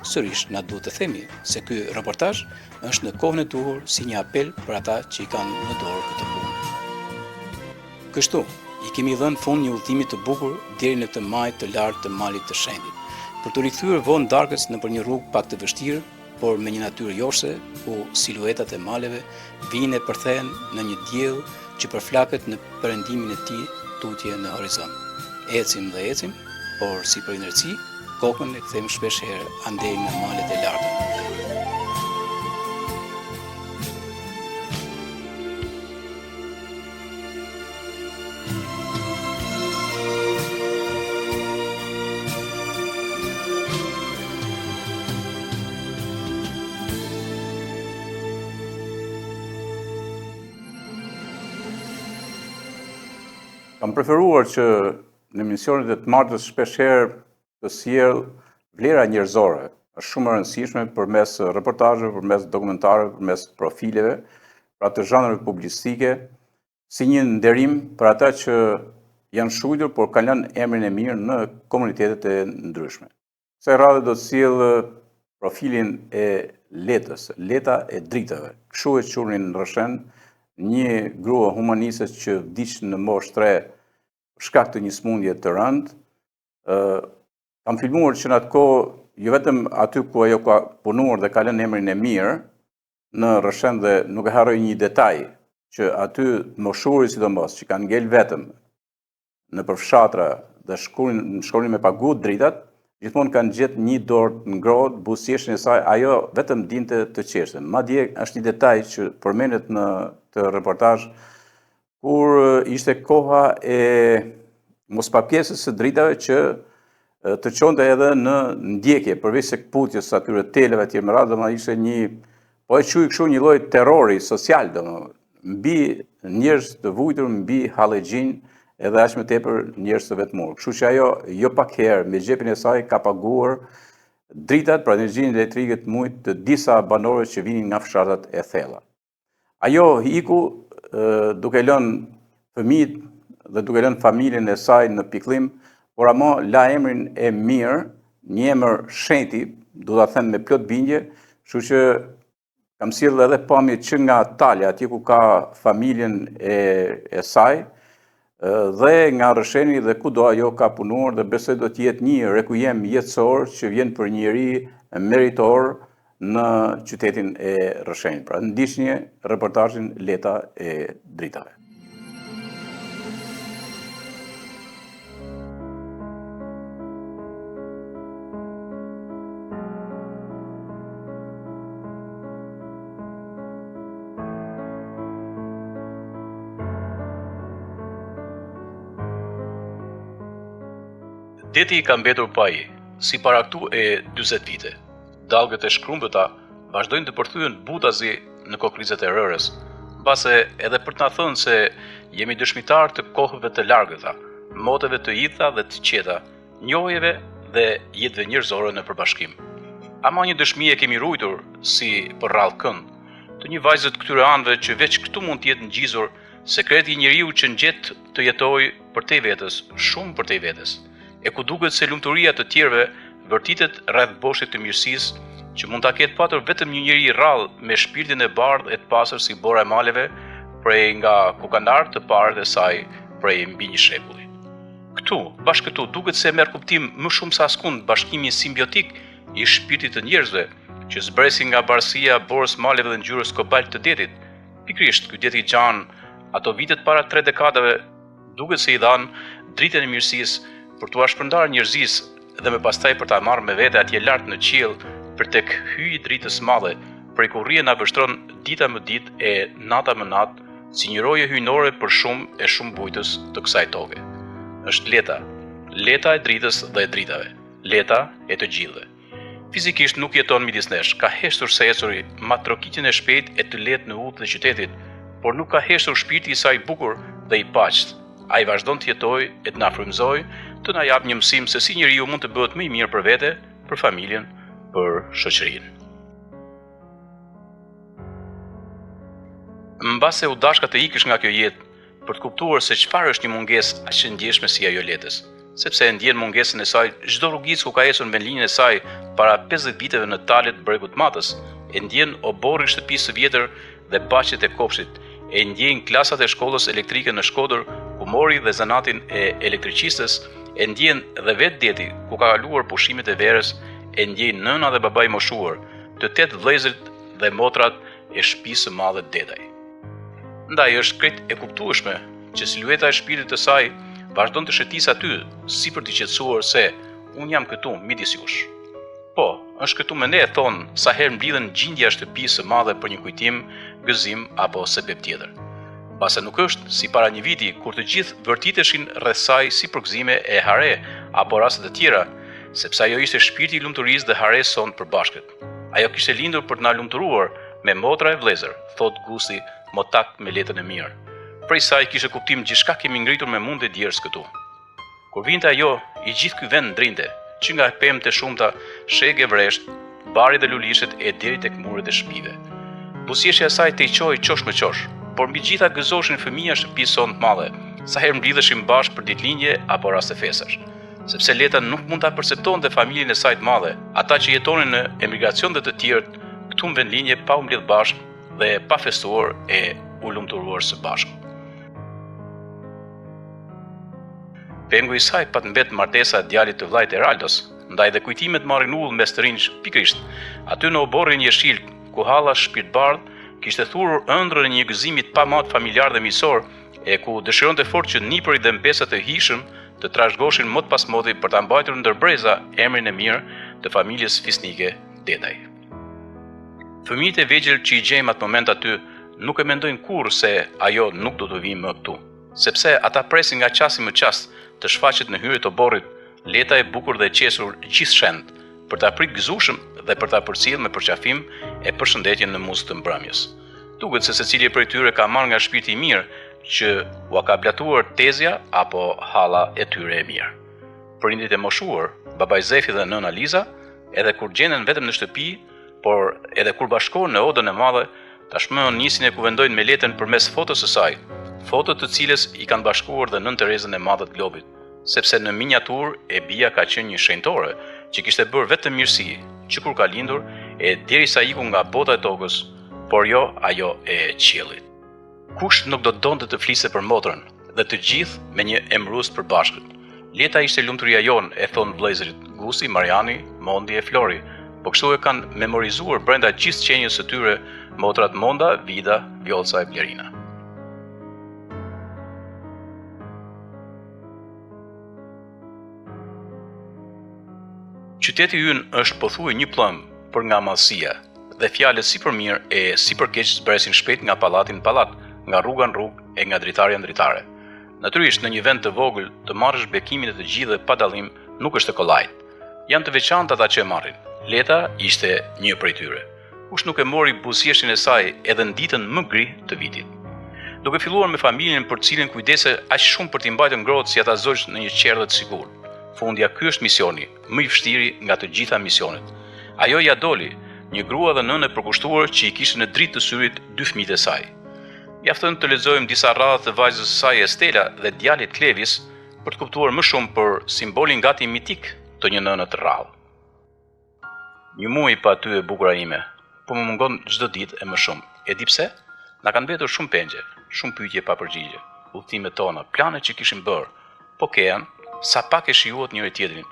Sërish na duhet të themi se ky reportazh është në kohën e duhur si një apel për ata që i kanë në dorë këtë punë. Kështu, i kemi dhënë fund një udhëtimi të bukur deri në këtë majë të lartë të malit të shenjtit, për të rikthyer vonë darkës nëpër një rrugë pak të vështirë, por me një natyrë joshse, ku siluetat e maleve vijnë e përthehen në një diell që përflaket në perëndimin e tij tutje në horizont. Ecim dhe ecim, por si për inerci, kokën e kthejmë shpesh herë andej në malet e larta. Kam preferuar që në emisionet e të martës shpeshherë të sjell vlera njerëzore. Është shumë e rëndësishme përmes reportazheve, përmes dokumentarëve, përmes profileve, pra të zhanreve publicistike, si një nderim për ata që janë shujtur, por kanë lënë emrin e mirë në komunitetet e ndryshme. Kësaj radhe do të sjell profilin e letës, leta e dritave. kështu e qurin në Rëshen, një grua humaniste që vdiq në moshë 3 shkak të një smundje të rëndë. Kam filmuar që në atë kohë, jo vetëm aty ku ajo ka punuar dhe ka lënë emrin e mirë në Rëshen dhe nuk e harroj një detaj, që aty moshurit sidomos që kanë ngel vetëm në përfshatra dhe shkonin me pagu dritat, gjithmonë kanë gjetë një dorë të ngrohtë, buzëqeshjen e saj, ajo vetëm dinte të qeshte. Madje është një detaj që përmendet në të reportazh, kur ishte koha e mospapjesës së dritave që të çonte edhe në ndjekje, përveç se kputjes atyre televe etj. Me radhë, domethënë ishte një, po e quaj kështu, një lloj terrori social, domethënë mbi njerëz të vujtur, mbi hallexhin, edhe aq më tepër njerëz të vetmuar. Kështu që ajo jo pak herë me xhepin e saj ka paguar dritat për energjinë elektrike të muajit të disa banorëve që vinin nga fshatat e thella. Ajo iku duke lënë fëmijët dhe duke lënë familjen e saj në pikëllim, por ama la emrin e mirë, një emër shenjti, do ta them me plot bindje, kështu që kam sjellë edhe pamje që nga Talja, atje ku ka familjen e saj, dhe nga Rësheni dhe kudo ajo ka punuar dhe besoj do të jetë një rekujem jetësor që vjen për një njeri meritor në qytetin e Rëshenit. Pra ndiqni reportazhin Leta e dritave. Deti i ka mbetur paji, si para këtu e 40 vite. Dallgët e shkrumbëta vazhdojnë të përthyen butazi në kokrizet e rërës, mbase edhe për të na thënë se jemi dëshmitar të kohëve të largëta, moteve të idha dhe të qeta, njohjeve dhe jetëve njerëzore në përbashkim. Ama një dëshmi e kemi ruajtur si për rrallë kënd, të një vajzë të këtyre anëve që veç këtu mund të jetë ngjizur sekreti i njeriu që ngjet të jetojë përtej vetes, shumë përtej vetes. E ku duket se lumturia të tjerëve vërtitet rreth boshit të mirësisë që mund ta ketë patur vetëm një njeri rrallë me shpirtin e bardhë e të pastër si bora e maleve, prej nga kokandarë të parë dhe saj prej mbi një shekulli. Këtu, bashkë këtu, duket se merr kuptim më shumë se askund bashkimi simbiotik i shpirtit të njerëzve që zbresin nga barësia borës maleve dhe ngjyrës kobalt të detit. Pikrisht, ky det i gjan, ato vitet para 3 dekadave, duket se i dhan dritën e mirësisë për t'u shpërndarë njerëzisë dhe më pastaj për ta marrë me vete atje lart në qiell për tek hyji i dritës madhe, prej ku rrien na vështron dita më ditë e nata më natë, si një roje hyjnore për shumë e shumë bujtës të kësaj toke. Është leta e dritës dhe e dritave, leta e të gjithëve. Fizikisht nuk jeton midis nesh, ka heshtur se ecuri matrokitjen e shpejt e të lehtë në udhë të qytetit, por nuk ka heshtur shpirti i saj bukur dhe i paqët. Ai vazhdon të jetojë e të na frymëzojë, të na jap një mësim se si njeriu mund të bëhet më i mirë për vete, për familjen, për shoqërinë. Mbase u dashka të ikësh nga kjo jetë, për të kuptuar se çfarë është një mungesë aq e ndjeshme si ajo letës, sepse e ndjen mungesën e saj çdo rrugicë ku ka ecur në vendlinjen e saj para 50 viteve në talet bregut Matës, e ndjen oborri i shtëpisë së vjetër dhe baqet e kopshtit, e ndjen klasat e shkollës elektrike në Shkodër, ku mori dhe zanatin e elektricistës, e ndjen dhe vetë deti ku ka kaluar pushimet e verës, e ndjen nëna dhe babai moshuar, të 8 vëllezërit dhe motrat e shtëpisë së madhe Dedaj. Ndaj është krejt e kuptueshme që silueta e shpirtit të saj vazhdon të shëtisë aty, si për të qetësuar se unë jam këtu midis jush. Po, është këtu me ne, thonë, sa herë mblidhen gjindja e shtëpisë së madhe për një kujtim, gëzim apo sebeb tjetër. Pase nuk është si para një viti kur të gjithë vërtiteshin rreth saj si për gëzime e hare apo raste të tjera, sepse ajo ishte shpirti i lumturisë dhe hares son përbashkët. Ajo kishte lindur për të na lumturuar me motra e vëllezër, thot Gusti, motak me letën e mirë. Prej saj kishte kuptim gjithçka kemi ngritur me mundë djerës këtu. Kur vinte ajo, i gjithë ky vend ndrinte, që nga pemët e shumta, shegë e vresht, bari dhe lulishet e deri tek muret e shtëpive. Buzëqeshja e saj te i qoj qosh me qosh, por mbi gjitha gëzoshin fëmija shtëpisë son të madhe, sa herë mblidheshin bashkë për ditëlindje apo raste fesash. Sepse Leta nuk mund ta perceptonte familjen e saj të madhe, ata që jetonin në emigracion dhe të tjerët, këtu në vendlinje pa u mbledh bashkë, dhe pa festuar e u lumturuar së bashku. Pengu i saj pat mbet martesa e djalit të vllajt Eraldos, ndaj dhe kujtimet marrin ull mes të rinj pikrisht, aty në oborrin jeshil ku Halla shpirtbardh kishte thurur ëndrrën e një gëzimit pa mat familjar dhe miqësor, e ku dëshironte fort që nipërit dhe mbesat e hishëm të trashëgoshin mot pas moti për ta mbajtur ndër breza emrin e mirë të familjes fisnike Dedaj. Fëmijët e vegjël që i gjejmë atë moment aty nuk e mendojnë kurrë se ajo nuk do të vijë më këtu, sepse ata presin nga qasi më qast të shfaqet në hyrje të oborrit leta e bukur dhe e qesur gjithçend për ta prit gëzueshëm dhe për ta përcjellë me përqafim e përshëndetjen në muzë të mbrëmjes. Duket se secili prej tyre ka marrë nga shpirti i mirë që ua ka blatuar tezja apo halla e tyre e mirë. Prindit e moshuar, babai Zefi dhe nëna Liza, edhe kur gjenden vetëm në shtëpi, por edhe kur bashkohen në odën e madhe, tashmë nisin e kuvendojnë me letën përmes fotos së saj, foto të cilës i kanë bashkuar dhe nën Terezën e Madhe të Globit, sepse në miniatur e bia ka qenë një shenjtore që kishte bërë vetëm mirësi, që kur ka lindur e derisa iku nga bota e tokës, por jo ajo e qiellit. Kush nuk do donte të fliste për motrën, dhe të gjithë me një emërus të përbashkët. Leta ishte lumturia jon, e thon vëllezërit Gusi, Mariani, Mondi e Flori, po kështu e kanë memorizuar brenda gjithë qenjës së tyre motrat Monda, Vida, Vjolca e Blerina. Qyteti ynë është pothuaj një plëm për nga madhësia, dhe fjalët si për mirë e si për keq zbresin shpejt nga pallati në pallat, nga rruga në rrugë e nga dritarja në dritare. Natyrisht në një vend të vogël të marrësh bekimin e të gjithë dhe pa dallim nuk është e kollajt. Janë të veçantë ata që e marrin. Leta ishte një prej tyre. Kush nuk e mori buzëqeshjen e saj edhe në ditën më gri të vitit. Duke filluar me familjen për të cilën kujdese aq shumë për t'i mbajtur ngrohtë si ata zogj në një qerdhe të sigurt. Fundja ky është misioni, më i vështiri nga të gjitha misionet. Ajo ja doli, një grua dhe nënë e përkushtuar që i kishte në dritë të syrit dy fëmijët e saj. Mjafton të lexojmë disa radhë të vajzës së saj Estela dhe djalit Klevis për të kuptuar më shumë për simbolin gati mitik të një nëne të rrallë. Një muaj pa ty e bukura ime, po më mungon çdo ditë e më shumë. E di pse? Na kanë mbetur shumë pengje, shumë pyetje pa përgjigje, udhëtimet tona, planet që kishim bërë, po kean, sa pak e shijuat njëri tjetrin.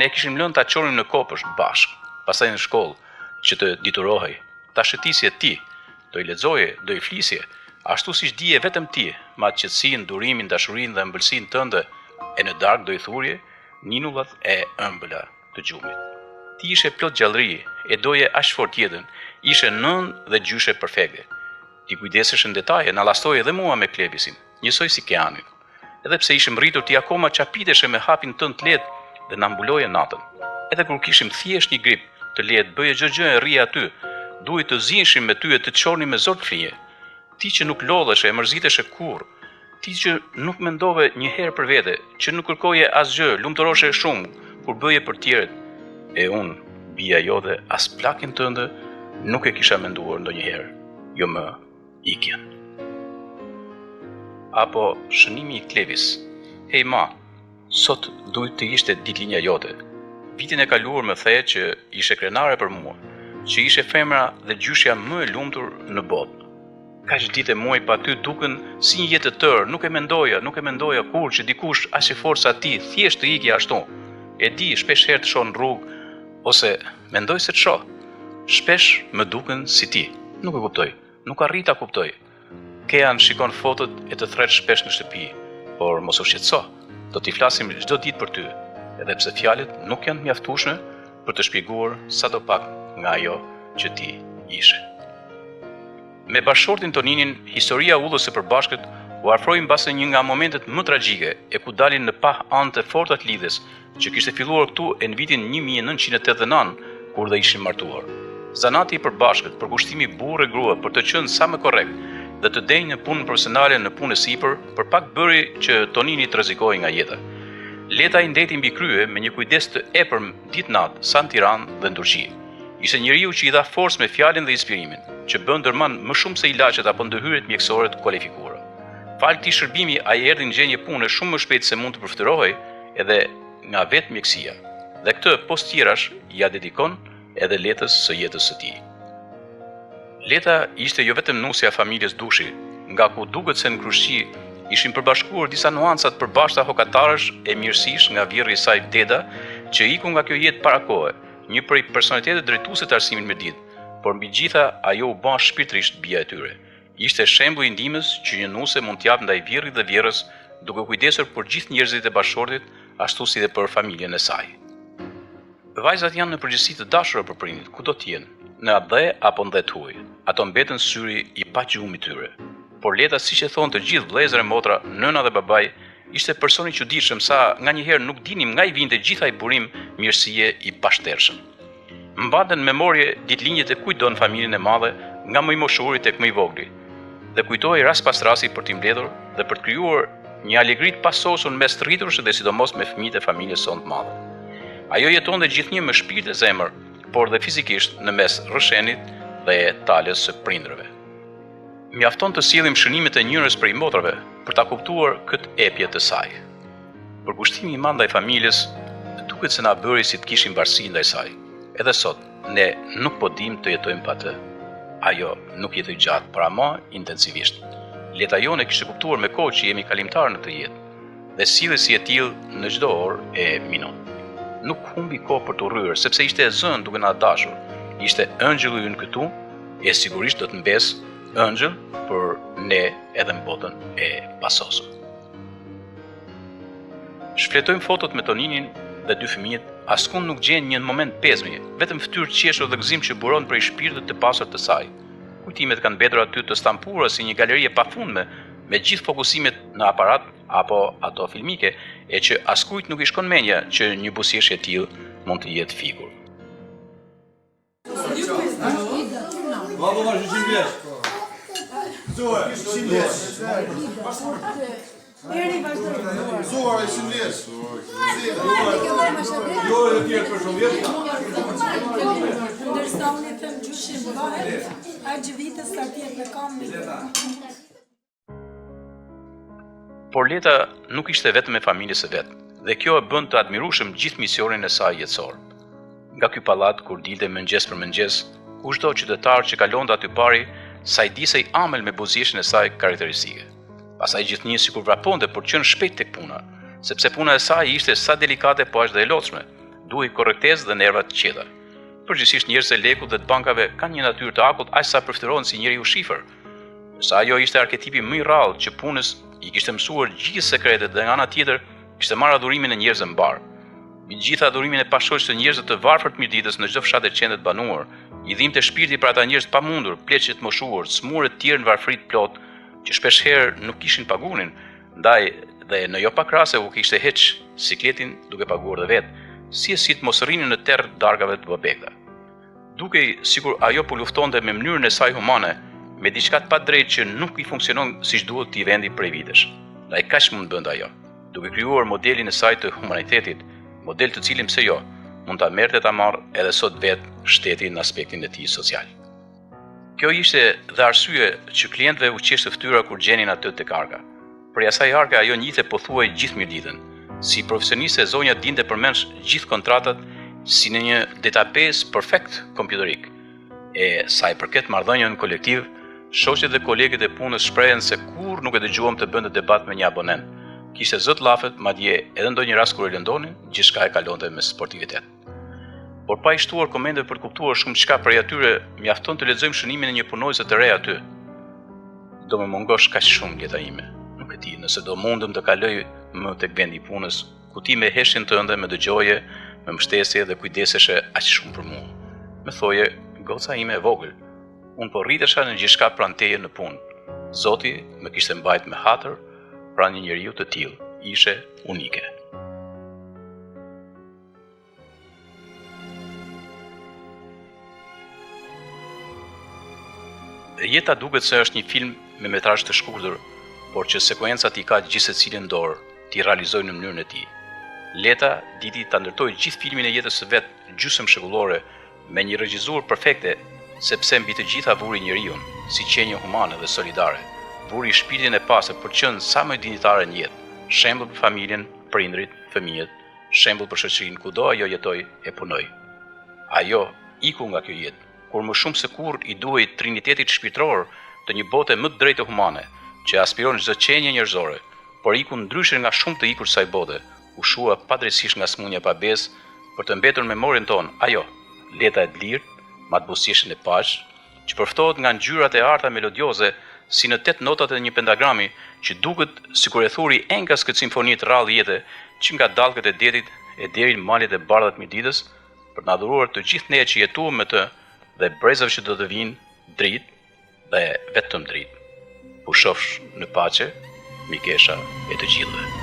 Ne kishim lënë ta çonim në kopësht bashkë, pastaj në shkollë, që të diturohej, ta shëtisje ti, do i lexoje, do i flisje, ashtu siç dije vetëm ti, me atë qetësinë, durimin, dashurinë dhe ëmbëlsinë tënde, e në darkë do i thurje, ninullat e ëmbëla të gjumit. Ti ishe plot gjallëri, e doje aq fort jetën, ishe nën dhe gjyshe perfekte. Ti kujdesesh në detaje, na llastoje edhe mua me Klebisin, njësoj si Keanin. Edhe pse ishim rritur ti akoma çapiteshe me hapin tënd të lehtë dhe na mbuloje natën. Edhe kur kishim thjesht një grip të lehtë, bëje çdo gjë e rri aty, duhet të ziheshim me ty e të çonim me zor të flije. Ti që nuk lodhesh e mërziteshe kurrë, ti që nuk mendove një herë për vete, që nuk kërkoje asgjë, lumturoshe shumë kur bëje për tjerët, e unë, bia jote, as plakin tënde, nuk e kisha menduar ndonjëherë, jo më ikjen. Apo shënimi i Klevis. Hej ma, sot duhet të ishte ditëlinja jote. Vitin e kaluar më the që ishe krenare për mua, që ishe femra dhe gjyshja më e lumtur në botë. Kaq ditë muaj pa ty duken si një jetë të tërë, nuk e mendoja kur që dikush aq i fortë sa ti thjesht të ikje ashtu. E di, shpesh herë të shoh në rrugë ose mendoj se të shoh. Shpesh më duken si ti. Nuk e kuptoj, nuk arrit ta kuptoj. Kean shikon fotot e të thret shpesh në shtëpi, por mos u shqetëso. Do t'i flasim çdo ditë për ty, edhe pse fjalët nuk janë mjaftueshme për të shpjeguar sadopak nga ajo që ti ishe. Me bashkëshortin Toninin, historia ullës së përbashkët u afroi mbas një nga momentet më tragjike e ku dalin në pah anë të forta të lidhjes që kishte filluar këtu në vitin 1989 kur dhe ishim martuar. Zanati i përbashkët, përkushtimi burrë e grua për të qenë sa më korrekt dhe të denjë në punën profesionale në punë sipër, për pak bëri që Tonini të rrezikojë nga jeta. Leta i ndeti mbi krye me një kujdes të epërm ditë-natë sa në Tiranë dhe në Turqi. Ishte njeriu që i dha forcë me fjalën dhe inspirimin, që bën ndërmend më shumë se ilaçet apo ndëhyrjet mjekësore të kualifikuara. Fal këtij shërbimi ai erdhi në gjendje pune shumë më shpejt se mund të përfitohej edhe nga vetë mjekësia. Dhe këtë post tjerash ja dedikon edhe letës së jetës së tij. Leta ishte jo vetëm nusja e familjes Dushi, nga ku duket se në Krushqi ishin përbashkuar disa nuancat përbashkëta hokatarësh e mirësish nga vjerri i saj Deda, që iku nga kjo jetë para kohe, një prej personalitetet drejtuese të arsimit Mirdit, por mbi gjitha ajo u bën shpirtërisht bija e tyre. Ishte shembull i ndihmës që një nuse mund t'jap ndaj vjerrit dhe vjerrës, duke kujdesur për gjithë njerëzit e bashkëshortit, ashtu si dhe për familjen e saj. Vajzat janë në përgjithësi të dashura për prindit, kudo të jenë, në atë dhe apo në det huaj. Ato mbetën syri i paqëumit tyre. Por Leta, siç e thonë të gjithë vëllezër e motra, nëna dhe babai, ishte person i çuditshëm sa nganjëherë nuk dinim nga i vinte gjithaj burim mirësie i pashtershëm. Mbaten në memorie ditëlindjet e kujt do në familjen e madhe, nga më i moshuri tek më i vogli, dhe kujtohej rast pas rasti për t'i mbledhur dhe për të krijuar një alegri të pasosur mes të rritursh dhe sidomos me fëmijët e familjes sonë të madhe. Ajo jetonte gjithnjë me shpirt e zemër, por dhe fizikisht në mes rrëshenit dhe talës së prindërve. Mjafton të sillim shënimet e njërës prej motrave për ta kuptuar këtë epje të saj. Përkushtimi i madh ndaj familjes duket se na bëri si të kishim varësi ndaj saj. Edhe sot, ne nuk po dim të jetojmë pa të. Ajo nuk jetoi gjatë, por ama intensivisht. Leta jone kishte kuptuar me kohë që jemi kalimtar në këtë jetë, dhe sillej si e tillë në çdo orë e minutë. Nuk humbi kohë për të rryer, sepse ishte e zënë duke na dashur. Ishte ëngjëlli ynë këtu, e sigurisht do të mbes ëngjël për ne edhe në botën e pasosur. Shfletojmë fotot me Toninin dhe dy fëmijët, askund nuk gjen një moment pezmi, vetëm fytyrë qeshur dhe gëzim që buron prej shpirtit të pasur të saj. Kujtimet kanë mbetur aty të stampura si një galeri e pafundme, me gjithë fokusimet në aparat apo ato filmike, e që askujt nuk i shkon mendja që një buzëqeshje e tillë mund të jetë fikur. Por Leta nuk ishte vetëm e familjes së vet, dhe kjo e bën të admirueshëm gjithë misionin e saj jetësor. Nga ky pallat kur dilte mëngjes për mëngjes, kushdo qytetar që kalonte aty pari, sa i disej amel me buzëqeshjen e saj karakteristike. Pastaj gjithnjë sikur vraponte për të qenë shpejt tek puna, sepse puna e saj ishte sa delikate po ashtu dhe e lotshme, duhej korrektesë dhe nerva të qeta. Përgjithsisht njerëzit e lekut dhe të bankave kanë një natyrë të akut aq sa përfituron si njeriu shifër. Sa ajo ishte arketipi më i rrallë që punës i kishte mësuar gjithë sekretet dhe nga ana tjetër kishte marrë adhurimin e njerëzve mbar. Mbi gjithë adhurimin e pashoqës të njerëzve të varfër të mirditës në çdo fshat e qendër të banuar, i dhimbte shpirti për ata njerëz të pamundur, pleqë të moshuar, smurë të tjerë në varfëri të plot, që shpeshherë nuk kishin pagunin, ndaj dhe në jo pak raste u kishte heq sikletin duke paguar dhe vet, si e si të mos rrinin në terr dargave të bebekta. Dukej sikur ajo po luftonte me mënyrën e saj humane, me diçka të padrejtë që nuk i funksionon siç duhet t'i vendi prej vitesh. Ndaj kaq mund bënte ajo, duke krijuar modelin e saj të humanitetit, model të cilin pse jo, mund ta merrte ta marrë edhe sot vetë shteti në aspektin e tij social. Kjo ishte dhe arsye që klientëve u qeshte fytyra kur gjenin atë tek arka. Për asaj arke ajo njihte pothuaj gjithë mirditën. Si profesioniste zonja dinte përmendsh gjithë kontratat si në një database perfekt kompjuterik. E sa i përket marrëdhënieve kolektiv, shoqet dhe kolegët e punës shprehen se kurrë nuk e dëgjuam të bënte debat me një abonent. Kishte zot llafet, madje edhe ndonjë rast kur e lëndonin, gjithçka e kalonte me sportivitet. Por pa i shtuar komente për të kuptuar shumë çka prej atyre, mjafton të lexojmë shënimin e një punojëse të re aty. Do më mungosh kaq shumë Leta ime. Nuk e di nëse do mundem të kaloj më tek vendi i punës, ku ti me heshtjen tënde më dëgjoje, me mbështesje dhe kujdeseshe aq shumë për mua. Më thoje, goca ime e vogël, unë po rritesha në gjithçka pranë teje në punë. Zoti më kishte mbajt me hatër pranë një njeriu të tillë, ishe unike. Jeta duket se është një film me metrazh të shkurtër, por që sekuencat i ka gjithë secilin dorë, t'i realizojë në mënyrën e tij. Leta diti ta ndërtojë gjithë filmin e jetës së vet gjysmë shekullore me një regjizur perfekte, sepse mbi të gjitha vuri njeriu, si qenie humane dhe solidare, vuri shpirtin e pastër për të qenë sa më dinjitare në jetë, shembull për familjen, prindrit, fëmijët, shembull për shoqërinë kudo ajo jetoi e punoi. Ajo iku nga kjo jetë, kur më shumë se kur i duhej trinitetit shpirtëror të një bote më të drejtë humane, që aspiron çdo qenje njerëzore, por iku ndryshe nga shumë të ikur kësaj bote, u shua padrejtisht nga smundja pa besë për të mbetur në memorien tonë, ajo, leta e lirt, matbusjeshën e paqë, që përftohet nga ngjyrat e arta melodioze si në 8 notat e një pentagrami që duket sikur e thuri enkas këtë simfoni të rrallë jete që nga dallgët e detit e deri në malet e bardha të miditës për na dhuruar të gjithë ne që jetuam me të dhe brezave që do të vinë dritë dhe vetëm dritë. Pushofsh në paqe, Mikesha e të gjithëve.